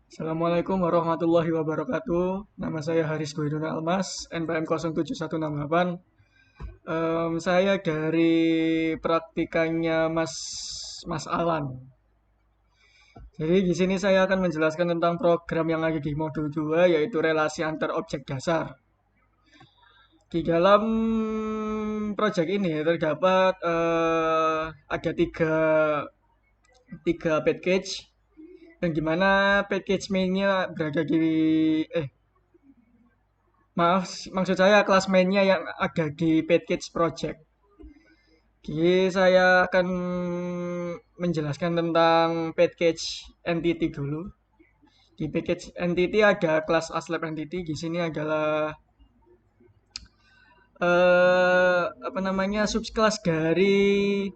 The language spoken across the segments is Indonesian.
Assalamualaikum warahmatullahi wabarakatuh. Nama saya Haris Guidon Almas, NPM 07168. Saya dari praktikannya Mas Alan. Jadi di sini saya akan menjelaskan tentang program yang ada di modul 2, yaitu relasi antar objek dasar. Di dalam proyek ini terdapat ada tiga package yang dimana package mainnya berada di eh Maaf, maksud saya kelas mainnya yang ada di package project. Jadi saya akan menjelaskan tentang package entity dulu. Di package entity ada kelas aslab entity. Di sini adalah apa namanya subclass dari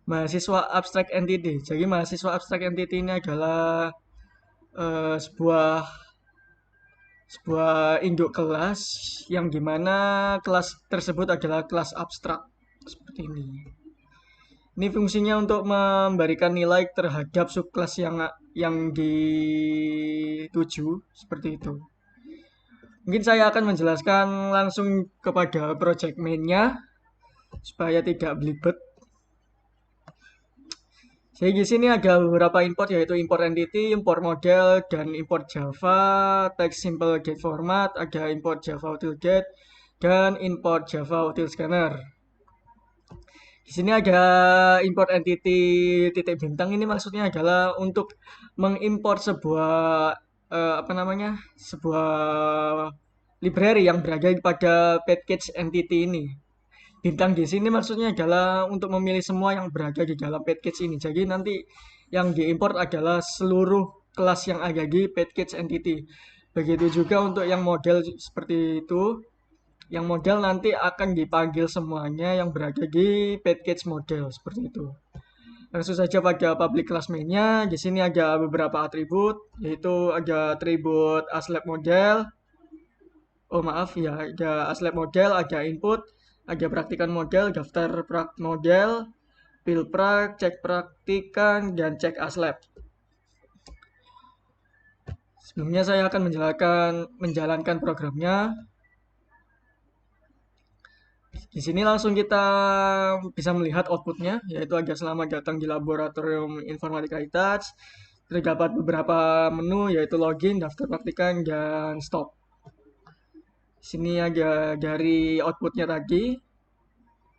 mahasiswa abstract entity. Jadi mahasiswa abstract entity ini adalah sebuah sebuah induk kelas yang dimana kelas tersebut adalah kelas abstrak seperti ini. Ini fungsinya untuk memberikan nilai terhadap subkelas yang dituju seperti itu. Mungkin saya akan menjelaskan langsung kepada project mainnya supaya tidak belibet. Jadi di sini ada beberapa import yaitu import entity, import model, dan import Java, text simple get format, ada import Java util get, dan import Java util scanner. Di sini ada import entity titik bintang ini maksudnya adalah untuk mengimport sebuah apa namanya sebuah library yang berada pada package entity ini. Bintang di sini maksudnya adalah untuk memilih semua yang berada di dalam package ini. Jadi nanti yang diimport adalah seluruh kelas yang ada di package entity. Begitu juga untuk yang model seperti itu. Yang model nanti akan dipanggil semuanya yang berada di package model seperti itu. Langsung saja pada public class mainnya. Di sini ada beberapa atribut, yaitu ada atribut aslab model. Oh maaf ya, ada aslab model, ada input, ada praktikan model, daftar model, pilprak, cek praktikan, dan cek aslab. Sebelumnya saya akan menjalankan programnya. Di sini langsung kita bisa melihat outputnya, yaitu ada selamat datang di Laboratorium Informatika ITAJ. Terdapat beberapa menu, yaitu login, daftar praktikan, dan stop. Di sini ada dari outputnya tadi,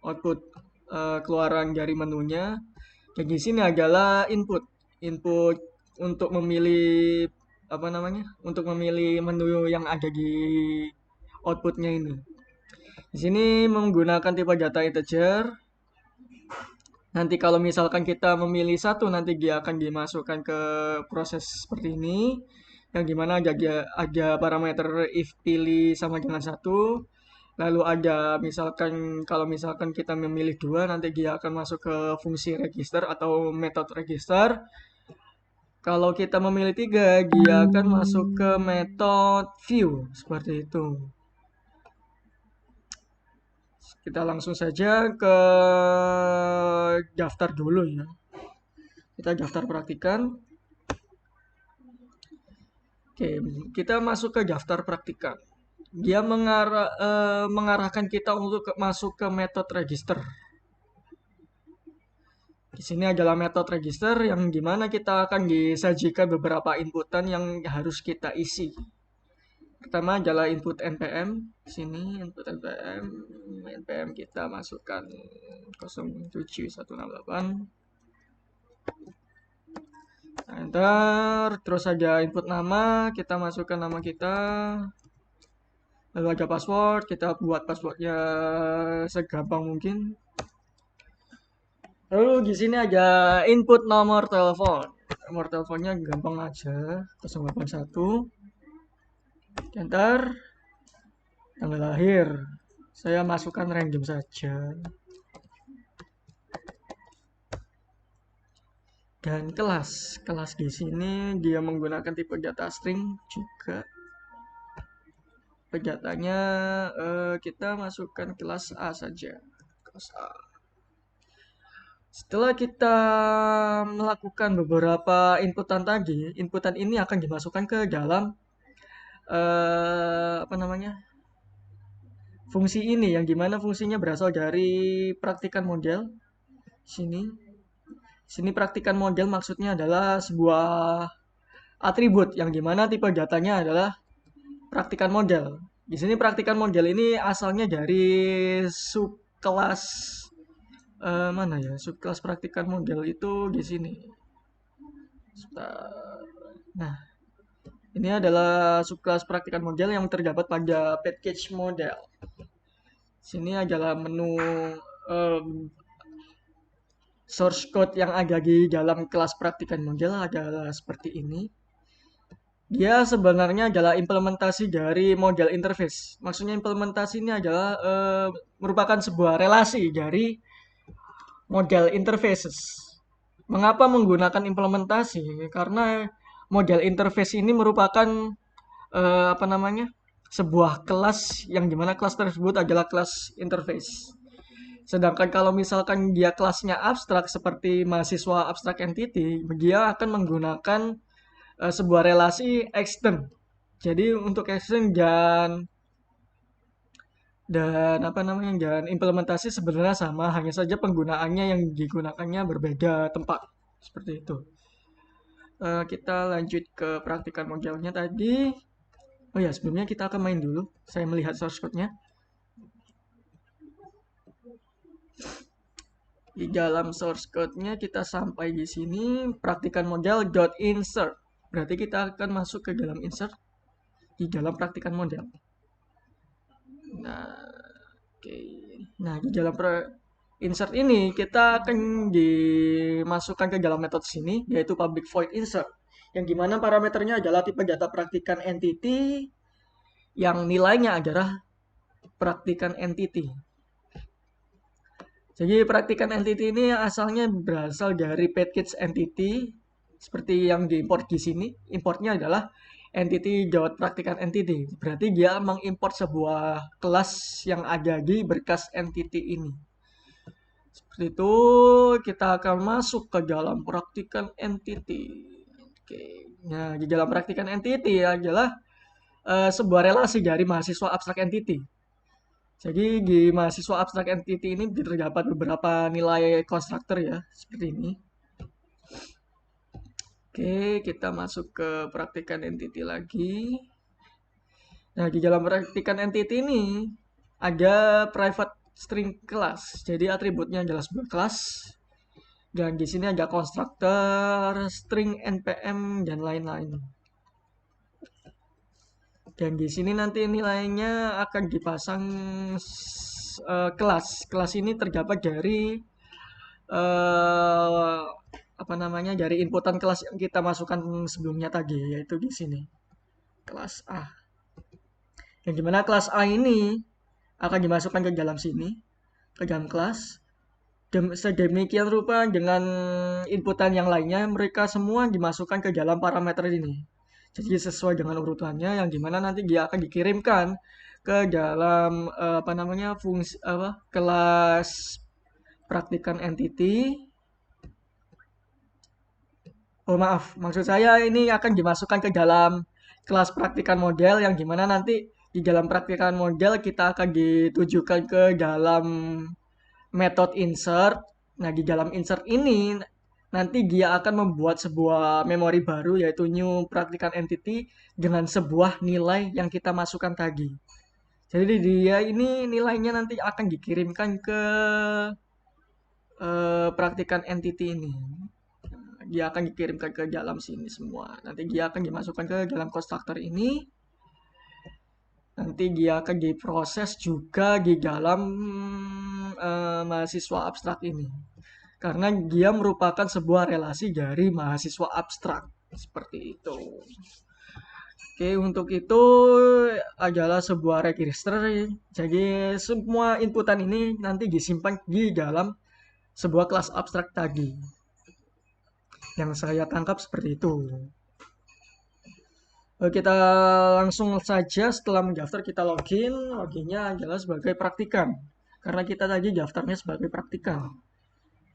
output keluaran dari menunya. Dan di sini adalah input untuk memilih apa namanya, untuk memilih menu yang ada di outputnya ini. Di sini menggunakan tipe data integer. Nanti kalau misalkan kita memilih satu, nanti dia akan dimasukkan ke proses seperti ini. Yang dimana ada parameter if pilih sama dengan satu. Lalu ada misalkan kalau misalkan kita memilih dua, nanti dia akan masuk ke fungsi register atau metode register. Kalau kita memilih tiga, dia akan masuk ke metode view seperti itu. Kita langsung saja ke daftar dulu ya. Kita daftar praktikan. Oke, kita masuk ke daftar praktikan. Dia mengarahkan kita untuk masuk ke metode register. Di sini adalah metode register yang dimana kita akan disajikan beberapa inputan yang harus kita isi. Pertama adalah input npm. Sini input npm kita masukkan 07168. Enter, terus ada input nama, kita masukkan nama kita. Lalu ada password, kita buat passwordnya segampang mungkin. Lalu di sini ada input nomor telepon. Nomor teleponnya gampang aja, 081. Enter, tanggal lahir. Saya masukkan random saja. Dan kelas di sini dia menggunakan tipe data string juga. Datanya kita masukkan kelas A saja. Kelas A. Setelah kita melakukan beberapa inputan tadi, inputan ini akan dimasukkan ke dalam apa namanya? Fungsi ini yang dimana fungsinya berasal dari praktikan model. Sini, sini praktikan model maksudnya adalah sebuah atribut yang dimana tipe datanya adalah praktikan model. Di sini praktikan model ini asalnya dari subkelas mana ya? Subkelas praktikan model itu di sini. Nah, ini adalah subkelas praktikan model yang terdapat pada package model. Sini adalah menu source code yang ada di dalam kelas praktikan model adalah seperti ini. Dia sebenarnya adalah implementasi dari model interface. Maksudnya implementasi ini adalah merupakan sebuah relasi dari model interfaces. Mengapa menggunakan implementasi? Karena model interface ini merupakan apa namanya? Sebuah kelas yang dimana kelas tersebut adalah kelas interface. Sedangkan kalau misalkan dia kelasnya abstrak seperti mahasiswa abstrak entity, dia akan menggunakan sebuah relasi extend. Jadi untuk extend dan apa namanya dan implementasi sebenarnya sama, hanya saja penggunaannya yang digunakannya berbeda tempat seperti itu. Kita lanjut ke praktikan modelnya tadi. Oh ya, sebelumnya kita akan main dulu. Saya melihat source code-nya. Di dalam source code-nya kita sampai di sini praktikan model .insert. Berarti kita akan masuk ke dalam insert di dalam praktikan model. Nah, oke. Nah, di dalam insert ini kita akan dimasukkan ke dalam metode sini yaitu public void insert. Yang dimana parameternya adalah tipe data praktikan entity yang nilainya adalah praktikan entity. Jadi praktikan entity ini asalnya berasal dari package entity seperti yang diimport di sini. Importnya adalah entity.praktikan entity. Berarti dia mengimport sebuah kelas yang ada di berkas entity ini. Seperti itu kita akan masuk ke dalam praktikan entity. Oke. Nah, di dalam praktikan entity adalah sebuah relasi dari mahasiswa abstrak entity. Jadi di mahasiswa abstrak entity ini terdapat beberapa nilai konstruktor ya, seperti ini. Oke, kita masuk ke praktikan entity lagi. Nah, di dalam praktikan entity ini ada private string class. Jadi atributnya adalah sebuah kelas. Dan di sini ada konstruktor, string npm dan lain-lain. Dan di sini nanti nilainya akan dipasang kelas. Kelas ini terdapat dari apa namanya dari inputan kelas yang kita masukkan sebelumnya tadi, yaitu di sini kelas A. Yang dimana kelas A ini akan dimasukkan ke dalam sini, ke dalam kelas. Sedemikian rupa dengan inputan yang lainnya, mereka semua dimasukkan ke dalam parameter ini. Jadi sesuai dengan urutannya, yang dimana nanti dia akan dikirimkan ke dalam apa namanya fungsi apa kelas praktikan entity. Oh maaf, maksud saya ini akan dimasukkan ke dalam kelas praktikan model yang dimana nanti di dalam praktikan model kita akan ditujukan ke dalam metode insert. Nah, di dalam insert ini nanti dia akan membuat sebuah memori baru yaitu new praktikan entity dengan sebuah nilai yang kita masukkan tadi. Jadi dia ini nilainya nanti akan dikirimkan ke praktikan entity ini. Dia akan dikirimkan ke dalam sini semua. Nanti dia akan dimasukkan ke dalam konstruktor ini. Nanti dia akan diproses juga di dalam mahasiswa abstrak ini. Karena dia merupakan sebuah relasi dari mahasiswa abstrak. Seperti itu. Oke, untuk itu adalah sebuah register. Jadi semua inputan ini nanti disimpan di dalam sebuah kelas abstrak tadi. Yang saya tangkap seperti itu. Kita langsung saja setelah mendaftar kita login. Loginnya adalah sebagai praktikan. Karena kita tadi daftarnya sebagai praktikan.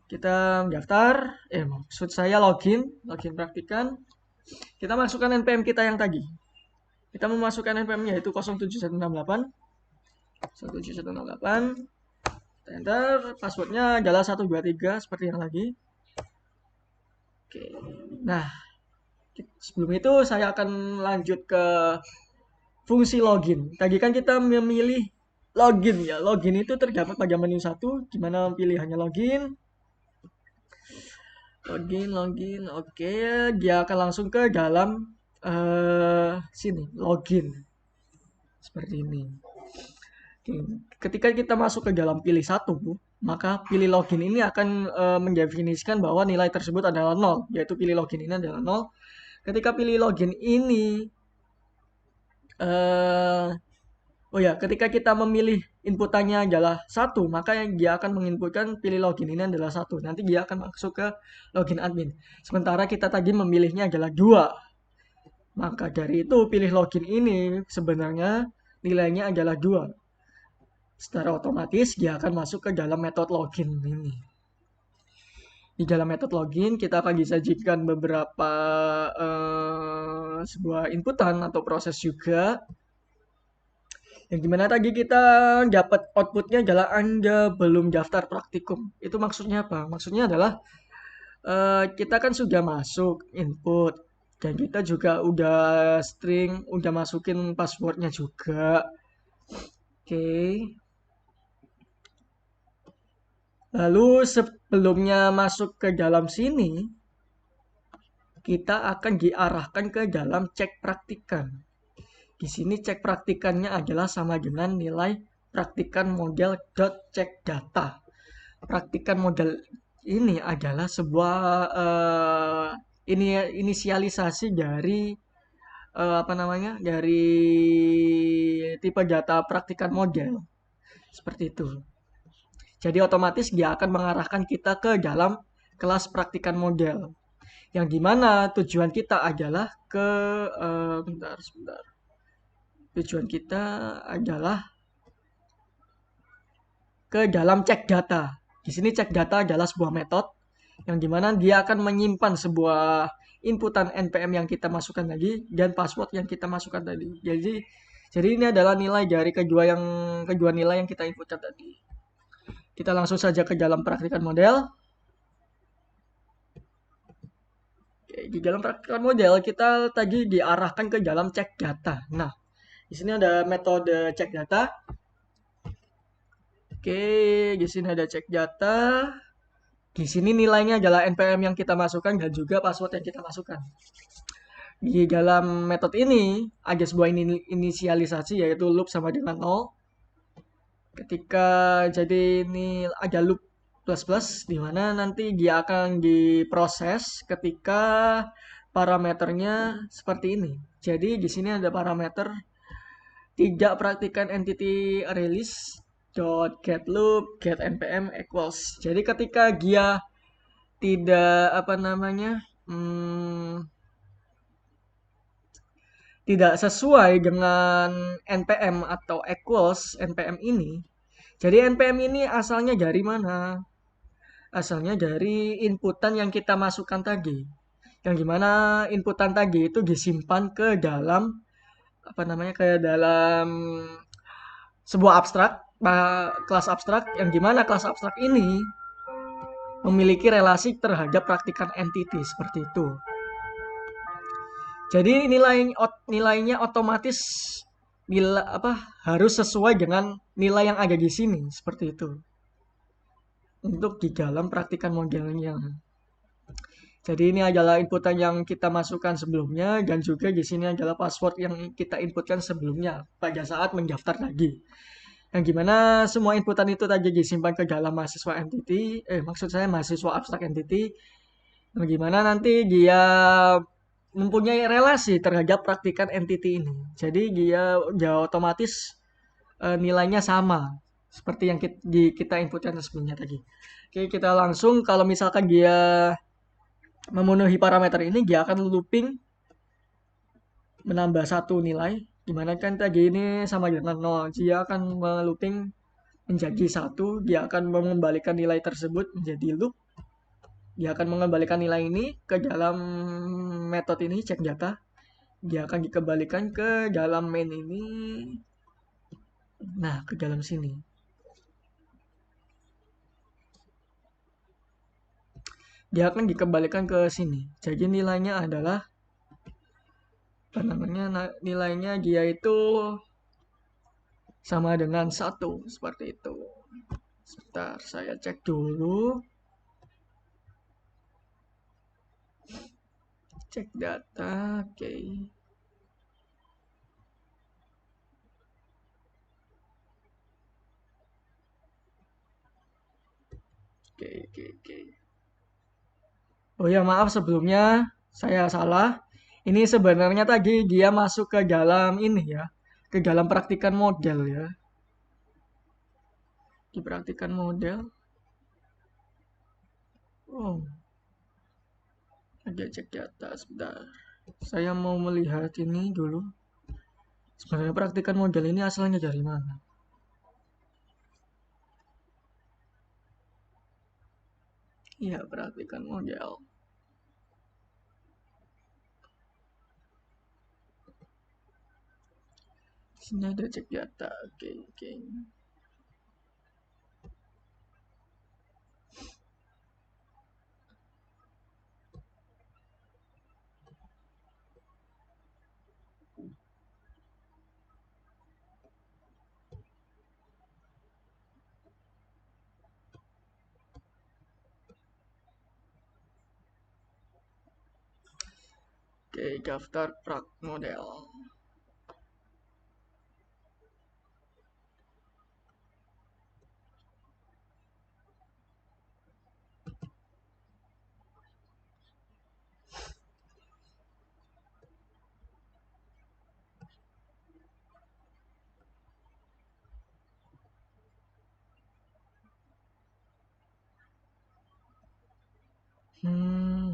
Kita daftar, maksud saya login praktikan. Kita masukkan NPM kita yang tadi. Kita memasukkan NPM-nya yaitu 07168. 07168. Kita enter, passwordnya adalah 123 seperti yang lagi. Oke. Nah, sebelum itu saya akan lanjut ke fungsi login. Tadi kan kita memilih login ya. Login itu terdapat pada menu 1, gimana pilihannya login. Login. Oke, dia akan langsung ke dalam sini, login. Seperti ini. Oke. Ketika kita masuk ke dalam pilih 1, maka pilih login ini akan mendefinisikan bahwa nilai tersebut adalah 0, yaitu pilih login ini adalah 0. Ketika pilih login ini ketika kita memilih inputannya adalah 1, maka yang dia akan menginputkan pilih login ini adalah 1. Nanti dia akan masuk ke login admin. Sementara kita tadi memilihnya adalah 2. Maka dari itu pilih login ini sebenarnya nilainya adalah 2. Secara otomatis dia akan masuk ke dalam metode login ini. Di dalam metode login kita akan disajikan beberapa sebuah inputan atau proses juga. Yang dimana tadi kita dapat outputnya adalah Anda belum daftar praktikum. Itu maksudnya apa? Maksudnya adalah kita kan sudah masuk input. Dan kita juga udah string, udah masukin passwordnya juga. Oke. Lalu sebelumnya masuk ke dalam sini, kita akan diarahkan ke dalam cek praktikan. Di sini cek praktikannya adalah sama dengan nilai praktikan model .cek data. Praktikan model ini adalah sebuah inisialisasi dari dari tipe data praktikan model. Seperti itu. Jadi otomatis dia akan mengarahkan kita ke dalam kelas praktikan model. Yang dimana tujuan kita adalah ke sebentar. Tujuan kita adalah ke dalam cek data. Di sini cek data adalah sebuah metode yang dimana dia akan menyimpan sebuah inputan NPM yang kita masukkan tadi dan password yang kita masukkan tadi. Jadi ini adalah nilai dari kedua nilai yang kita inputkan tadi. Kita langsung saja ke dalam praktikan model. Oke, di dalam praktikan model kita tadi diarahkan ke dalam cek data. Nah, di sini ada metode cek data. Oke, di sini ada cek data. Di sini nilainya adalah NPM yang kita masukkan dan juga password yang kita masukkan. Di dalam metode ini ada sebuah inisialisasi yaitu loop sama dengan 0. Ketika jadi ini ada loop plus di mana nanti dia akan diproses ketika parameternya seperti ini. Jadi di sini ada parameter tidak praktikan entity release .get loop get npm equals. Jadi ketika dia tidak tidak sesuai dengan npm atau equals npm ini. Jadi npm ini asalnya dari mana? Asalnya dari inputan yang kita masukkan tadi. Yang gimana inputan tadi itu disimpan ke dalam kayak dalam sebuah abstrak, kelas abstrak yang dimana kelas abstrak ini memiliki relasi terhadap praktikan entity seperti itu. Jadi nilainya otomatis harus sesuai dengan nilai yang ada di sini seperti itu. Untuk di dalam praktikan modelnya. Jadi ini adalah inputan yang kita masukkan sebelumnya dan juga di sini adalah password yang kita inputkan sebelumnya pada saat mendaftar lagi. Yang gimana semua inputan itu tadi disimpan ke dalam mahasiswa entity, maksud saya mahasiswa abstrak entity. Yang gimana nanti dia mempunyai relasi terhadap praktikan entity ini. Jadi dia otomatis nilainya sama seperti yang kita inputkan sebelumnya tadi. Oke, kita langsung kalau misalkan dia memenuhi parameter ini, dia akan looping menambah satu nilai. Dimana kan tadi ini sama dengan 0. Dia akan looping menjadi 1. Dia akan mengembalikan nilai tersebut menjadi loop. Dia akan mengembalikan nilai ini ke dalam metode ini cek data. Dia akan dikembalikan ke dalam main ini. Nah, ke dalam sini. Dia akan dikembalikan ke sini. Jadi nilainya adalah apa namanya? Nilainya dia itu sama dengan 1 seperti itu. Sebentar, saya cek dulu. Cek data, oke. Oke. Oh ya, maaf sebelumnya saya salah. Ini sebenarnya tadi dia masuk ke dalam ini ya, ke dalam praktikan model ya. Dipraktikan model. Oh, ada cek data sebentar. Saya mau melihat ini dulu. Sebenarnya praktikan model ini asalnya dari mana? Iya, praktikan model. Sini ada cek data. Oke. Oke, daftar prak model. Hmm.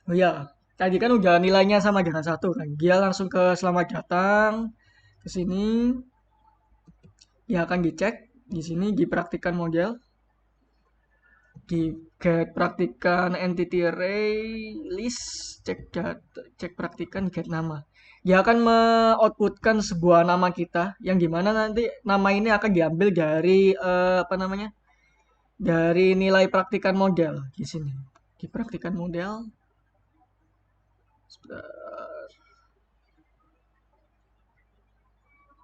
Oh ya, tadi kan udah nilainya sama dengan 1 kan. Dia langsung ke selamat datang ke sini. Dia akan dicek di sini dipraktikkan model. Di get praktikan entity array list cek data, cek praktikan get nama. Dia akan me-outputkan sebuah nama kita yang dimana nanti nama ini akan diambil dari apa namanya, dari nilai praktikan model di sini. Di praktikan model. Sebentar.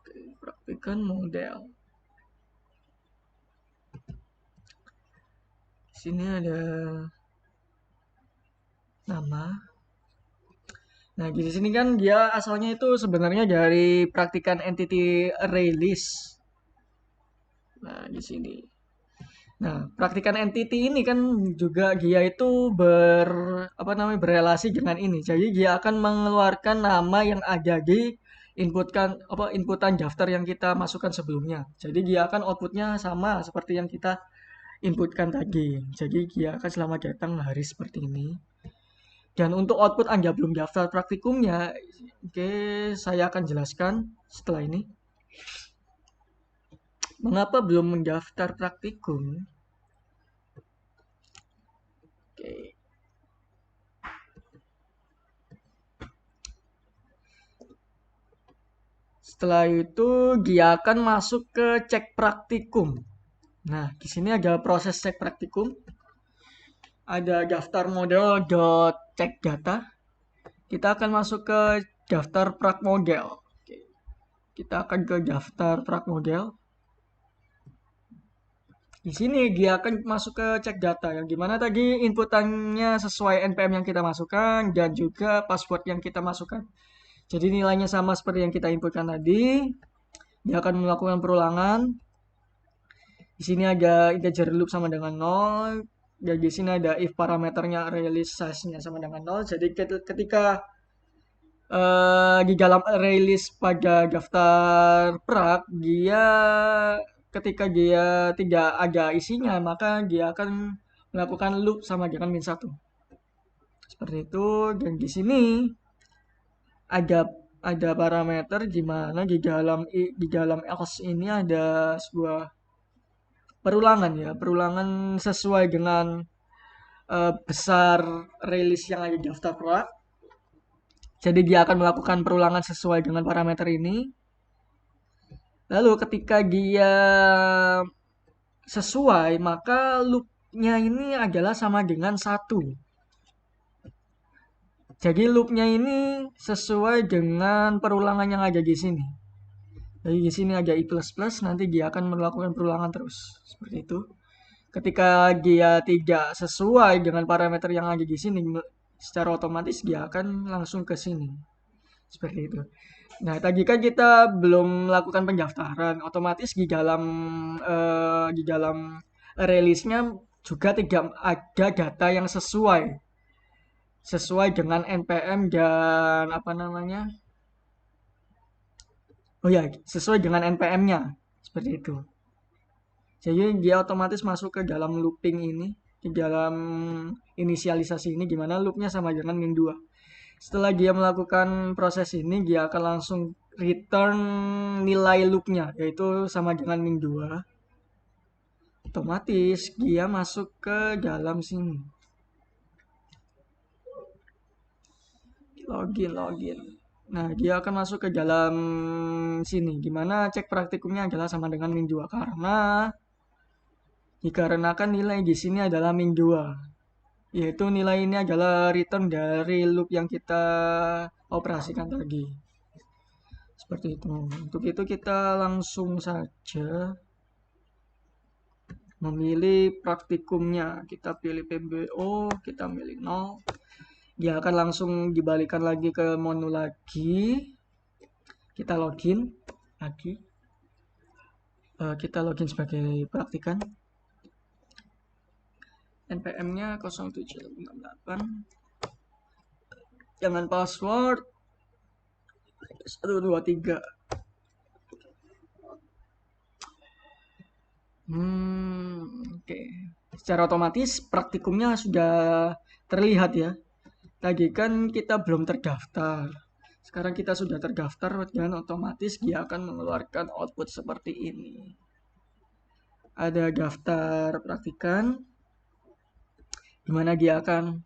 Oke, praktikan model. Di sini ada nama. Nah, di sini kan dia asalnya itu sebenarnya dari praktikan entity array list. Nah, di sini. Nah, praktikan entity ini kan juga dia itu apa namanya berelasi dengan ini. Jadi dia akan mengeluarkan nama yang ada di inputan daftar yang kita masukkan sebelumnya. Jadi dia akan outputnya sama seperti yang kita inputkan tadi. Jadi dia akan selamat datang hari seperti ini. Dan untuk output Anda belum daftar praktikumnya, oke, saya akan jelaskan setelah ini. Mengapa belum mendaftar praktikum? Oke. Setelah itu dia akan masuk ke cek praktikum. Nah, di sini ada proses cek praktikum. Ada daftar model cek data. Kita akan masuk ke daftar prak model. Oke. Kita akan ke daftar prak model. Di sini dia akan masuk ke cek data yang dimana tadi inputannya sesuai NPM yang kita masukkan dan juga password yang kita masukkan. Jadi nilainya sama seperti yang kita inputkan tadi. Dia akan melakukan perulangan. Di sini ada integer loop sama dengan 0. Dan di sini ada if parameternya release size-nya sama dengan 0. Jadi ketika di dalam release pada daftar prak, ketika dia tidak ada isinya, maka dia akan melakukan loop sama dengan -1. Seperti itu. Dan di sini ada ada parameter di mana di dalam else ini ada sebuah perulangan ya, perulangan sesuai dengan besar rilis yang ada di daftar Prague. Jadi dia akan melakukan perulangan sesuai dengan parameter ini. Lalu ketika dia sesuai, maka loopnya ini adalah sama dengan satu. Jadi loopnya ini sesuai dengan perulangan yang ada di sini. Jadi di sini ada i++, nanti dia akan melakukan perulangan terus. Seperti itu. Ketika dia tidak sesuai dengan parameter yang ada di sini, secara otomatis dia akan langsung ke sini. Seperti itu. Nah, tadi kan kita belum melakukan pendaftaran, otomatis di dalam rilisnya juga tidak ada data yang sesuai dengan NPM dan apa namanya? Oh ya, sesuai dengan NPM-nya. Seperti itu. Jadi dia otomatis masuk ke dalam looping ini, di dalam inisialisasi ini, gimana loopnya sama dengan min 2. Setelah dia melakukan proses ini, dia akan langsung return nilai loopnya, yaitu sama dengan min 2. Otomatis dia masuk ke dalam sini. Login. Nah, dia akan masuk ke dalam sini. Gimana cek praktikumnya adalah sama dengan min 2. Dikarenakan nilai di sini adalah min 2. Yaitu nilai ini adalah return dari loop yang kita operasikan tadi. Seperti itu. Untuk itu kita langsung saja memilih praktikumnya. Kita pilih PBO, kita pilih 0. Dia akan langsung dibalikan lagi ke menu lagi. Kita login lagi. Kita login sebagai praktikan. NPM-nya 0768. Jangan password 123. Oke. Secara otomatis praktikumnya sudah terlihat ya. Tadi kan kita belum terdaftar. Sekarang kita sudah terdaftar dan otomatis dia akan mengeluarkan output seperti ini. Ada daftar praktikan, di mana dia akan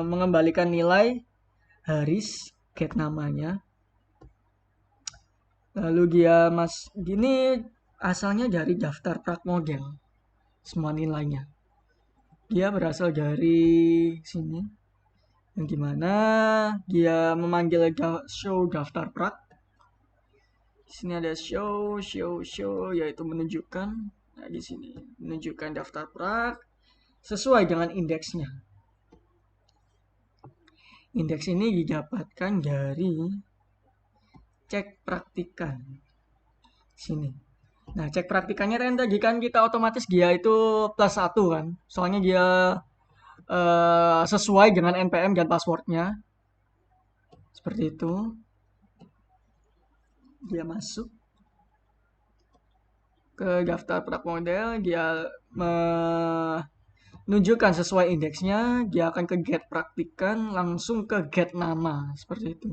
mengembalikan nilai Haris, get namanya. Lalu dia gini asalnya dari daftar prak model, semua nilainya. Dia berasal dari sini, yang dimana dia memanggil show daftar prak. Di sini ada show, yaitu menunjukkan. Nah, di sini menunjukkan daftar prak sesuai dengan indeksnya. Indeks ini didapatkan dari cek praktikan. Sini. Nah, cek praktikannya tadi kan kita otomatis dia itu +1 kan. Soalnya dia sesuai dengan NPM dan passwordnya. Seperti itu. Dia masuk ke daftar prak model, dia menunjukkan sesuai indeksnya, dia akan ke get praktikan, langsung ke get nama, seperti itu.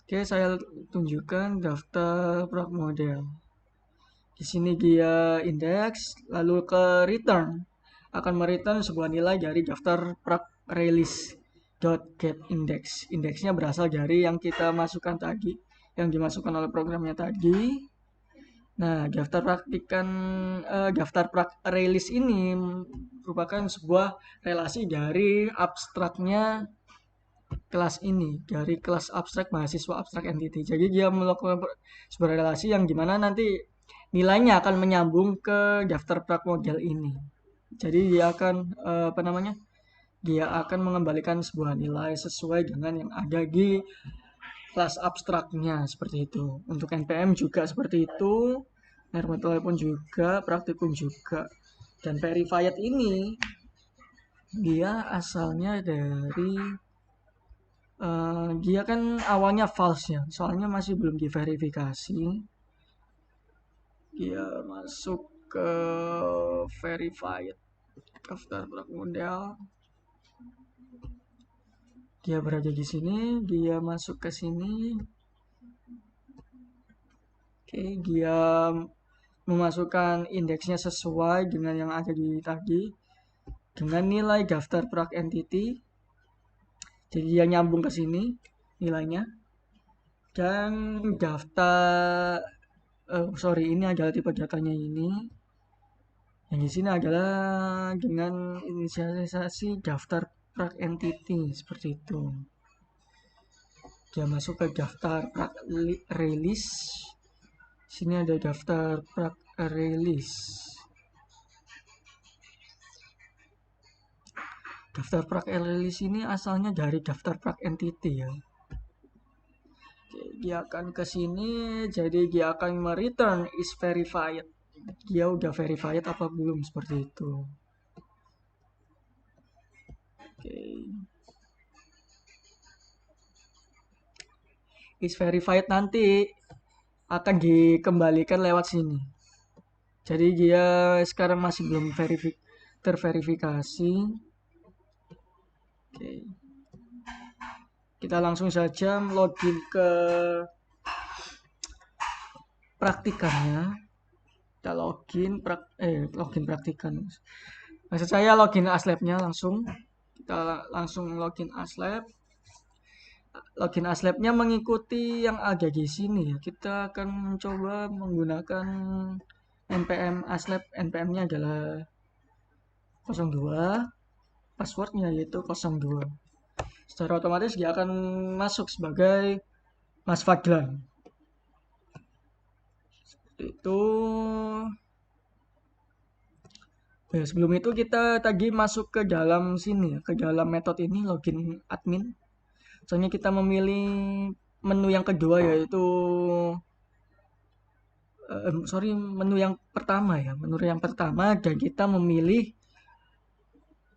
Oke, saya tunjukkan daftar prak model. Di sini dia indeks, lalu ke return, akan mereturn sebuah nilai dari daftar prak release .get index. Indeksnya berasal dari yang kita masukkan tadi, yang dimasukkan oleh programnya tadi. Nah, daftar prak release ini merupakan sebuah relasi dari abstraknya kelas ini, dari kelas abstrak mahasiswa abstrak entity. Jadi dia melakukan sebuah relasi yang dimana nanti nilainya akan menyambung ke daftar prak model ini. Jadi dia akan apa namanya? Dia akan mengembalikan sebuah nilai sesuai dengan yang ada di kelas abstraknya seperti itu. Untuk NPM juga seperti itu. Nermetol pun juga, praktikum juga. Dan verified ini dia asalnya dari dia kan awalnya false ya, soalnya masih belum diverifikasi. Dia masuk ke verified daftar prak model. Dia berada di sini, dia masuk ke sini, Oke, dia memasukkan indeksnya sesuai dengan yang ada di tadi dengan nilai daftar Prac Entity. Jadi dia nyambung ke sini nilainya dan daftar sorry, ini adalah tipe datanya ini. Yang di sini adalah dengan inisialisasi daftar Prac Entity seperti itu. Dia masuk ke daftar Prac Release. Sini ada daftar Prac Release. Daftar Prac Release ini asalnya dari daftar Prac Entity ya. Oke, dia akan ke sini, jadi dia akan mereturn is verified. Dia udah verified apa belum seperti itu. Oke. Is verified nanti akan dikembalikan lewat sini. Jadi dia sekarang masih belum terverifikasi. Oke. Kita langsung saja login ke praktikannya. Kita login praktikan. Maksud saya login Aslab-nya langsung. Kita langsung login Aslab. Login Aslab-nya mengikuti yang ada di sini ya. Kita akan mencoba menggunakan npm Aslab. NPM-nya adalah 02. Passwordnya yaitu 02. Secara otomatis dia akan masuk sebagai Mas Fadlan. Seperti itu. Ya, sebelum itu kita tadi masuk ke dalam sini ya, ke dalam metode ini login admin. Soalnya kita memilih menu yang kedua yaitu menu yang pertama ya, menu yang pertama dan kita memilih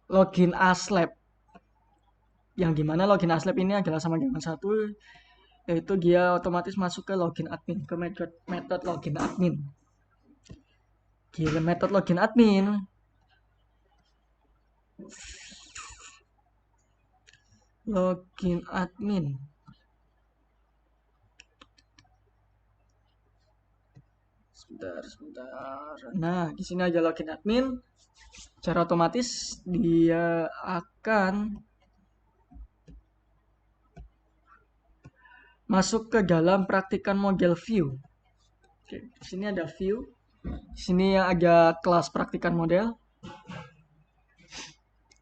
login Aslab. Yang dimana login Aslab ini adalah sama dengan satu, yaitu dia otomatis masuk ke login admin, ke metode login admin. Di metode login admin sebentar. Nah, di sini aja login admin. Secara otomatis dia akan masuk ke dalam praktikan model view. Oke, di sini ada view. Di sini yang ada kelas praktikan model.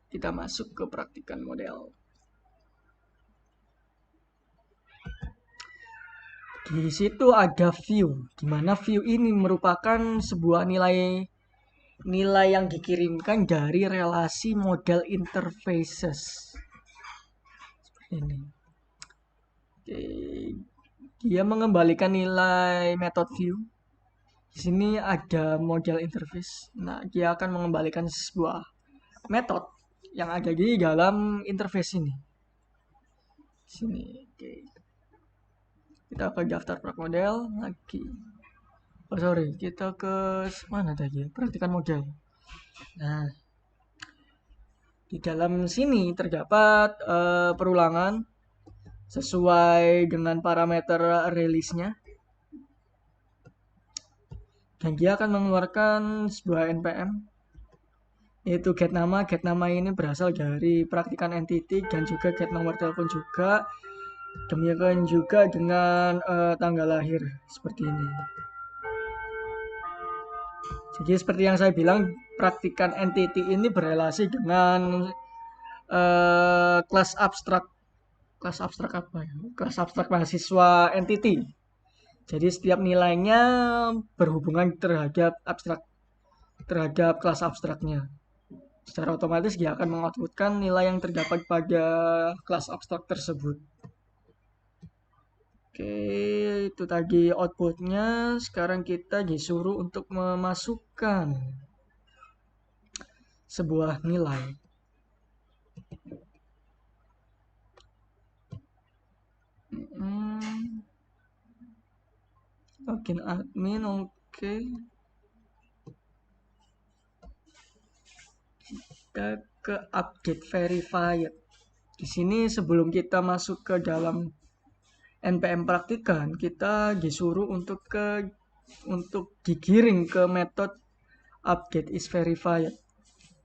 Kita masuk ke praktikan model. Di situ ada view, di mana view ini merupakan sebuah nilai yang dikirimkan dari relasi model interfaces. Seperti ini. Oke. Dia mengembalikan nilai method view. Di sini ada model interface. Nah, dia akan mengembalikan sebuah metode yang ada di dalam interface ini. Sini, oke. Kita ke daftar Prac model lagi. Oh sorry, kita ke mana tadi? Praktikan model. Nah, di dalam sini terdapat perulangan sesuai dengan parameter rilisnya. Dan dia akan mengeluarkan sebuah npm yaitu get nama. Get nama ini berasal dari praktikan entity dan juga get nomor telepon juga. Demikian juga dengan tanggal lahir seperti ini. Jadi seperti yang saya bilang, praktikan entity ini berrelasi dengan kelas abstrak. Kelas abstrak apa ya? Kelas abstrak mahasiswa entity. Jadi setiap nilainya berhubungan terhadap kelas abstraknya. Secara otomatis dia akan mengoutputkan nilai yang terdapat pada kelas abstrak tersebut. Oke, itu tadi outputnya. Sekarang kita disuruh untuk memasukkan sebuah nilai. Login admin, oke. Kita ke update verified. Di sini sebelum kita masuk ke dalam npm praktikan, kita disuruh untuk ke untuk digiring ke metode update is verified.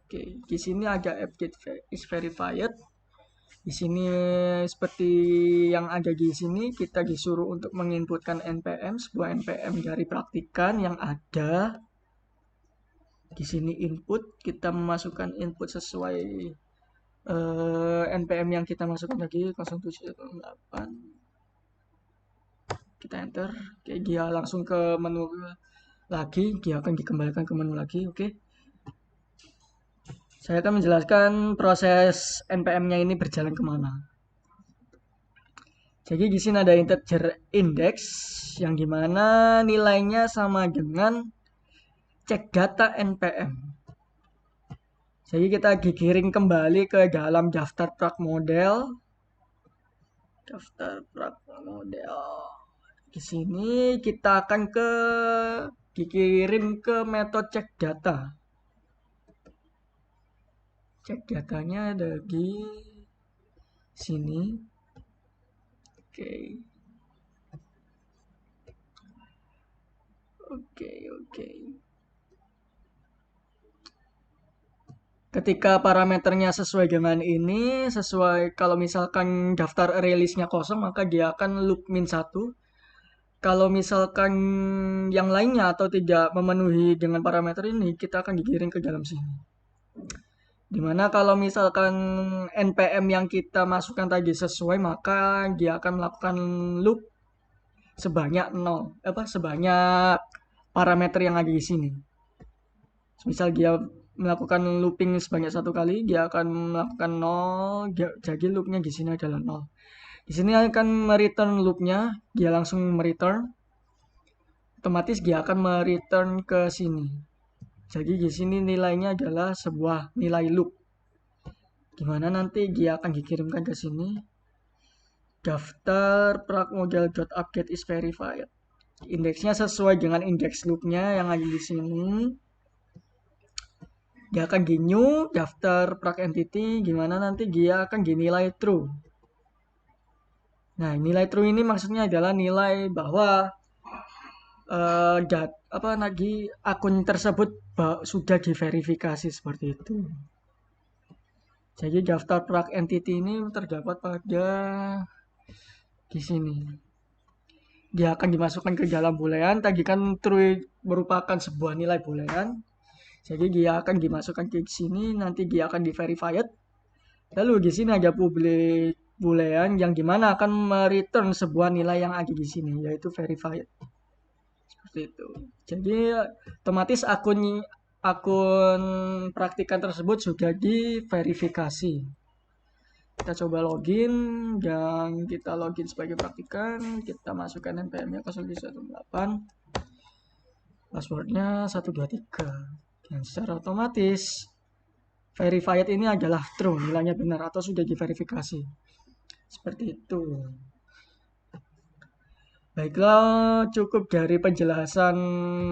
Oke, di sini ada update is verified. Di sini seperti yang ada di sini kita disuruh untuk menginputkan npm, sebuah npm dari praktikan yang ada. Di sini input, kita memasukkan input sesuai npm yang kita masukkan tadi 0708. Kita enter, oke, dia langsung ke menu lagi, dia akan dikembalikan ke menu lagi. Oke, saya akan menjelaskan proses npm-nya ini berjalan kemana. Jadi di sini ada integer index yang dimana nilainya sama dengan cek data npm. Jadi kita digiring kembali ke dalam daftar prak model. Daftar prak model. Di sini kita akan dikirim ke metode cek data. Cek datanya ada di sini. Oke. Ketika parameternya sesuai dengan ini, sesuai kalau misalkan daftar array-list-nya kosong, maka dia akan loop min 1. Kalau misalkan yang lainnya atau tidak memenuhi dengan parameter ini, kita akan digiring ke dalam sini. Dimana kalau misalkan npm yang kita masukkan tadi sesuai, maka dia akan melakukan loop sebanyak 0, sebanyak parameter yang ada di sini. Misal dia melakukan looping sebanyak 1 kali, dia akan melakukan 0, jadi loopnya di sini adalah 0. Di sini akan mereturn loopnya, dia langsung mereturn, otomatis dia akan mereturn ke sini. Jadi di sini nilainya adalah sebuah nilai loop, dimana nanti dia akan dikirimkan ke sini. Daftar prakmodel.update is verified. Indeksnya sesuai dengan indeks loopnya yang ada di sini. Dia akan di new daftar prak entity, gimana nanti dia akan dinilai true. Nah, nilai true ini maksudnya adalah nilai bahwa akun tersebut sudah diverifikasi seperti itu. Jadi daftar prak entity ini terdapat pada di sini. Dia akan dimasukkan ke dalam boolean. Tadi kan true merupakan sebuah nilai boolean. Jadi dia akan dimasukkan ke sini, nanti dia akan di-verified. Lalu di sini ada public boolean yang dimana akan mereturn sebuah nilai yang ada di sini, yaitu verified. Seperti itu. Jadi otomatis akun praktikan tersebut sudah diverifikasi. Kita coba login dan kita login sebagai praktikan, kita masukkan npm-nya 0118, passwordnya 123. Dan secara otomatis verified ini adalah true, nilainya benar atau sudah diverifikasi. Seperti itu. Baiklah, cukup dari penjelasan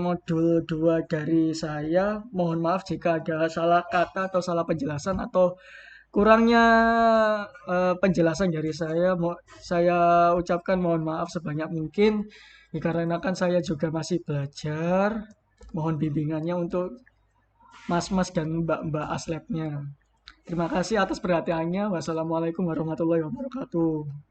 modul 2 dari saya. Mohon maaf jika ada salah kata atau salah penjelasan atau kurangnya penjelasan dari saya. Saya ucapkan mohon maaf sebanyak mungkin, dikarenakan saya juga masih belajar. Mohon bimbingannya untuk mas-mas dan mbak-mbak aslabnya. Terima kasih atas perhatiannya. Wassalamualaikum warahmatullahi wabarakatuh.